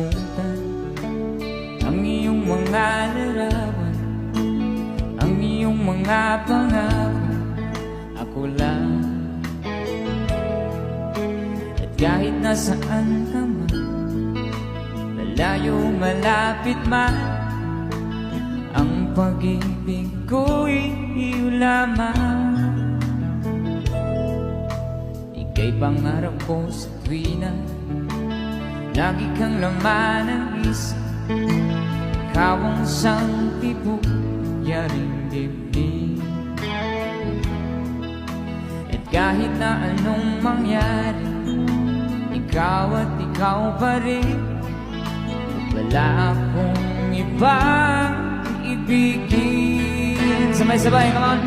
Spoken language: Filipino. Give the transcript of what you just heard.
kalimutan ang iyong mga larawan, ang iyong mga pangako. Ako lang, at kahit nasaan ka man, malayo malapit man, ang pag-ibig ko'y iyo lamang. Ika'y pangarap ko sa tuwina, lagi kang laman ng isip. Ikaw ang isang tibok, yaring dibdib. At kahit na anong mangyari, ikaw at ikaw pa rin. Wala akong ibang ibigin. Sabay-sabay, come on.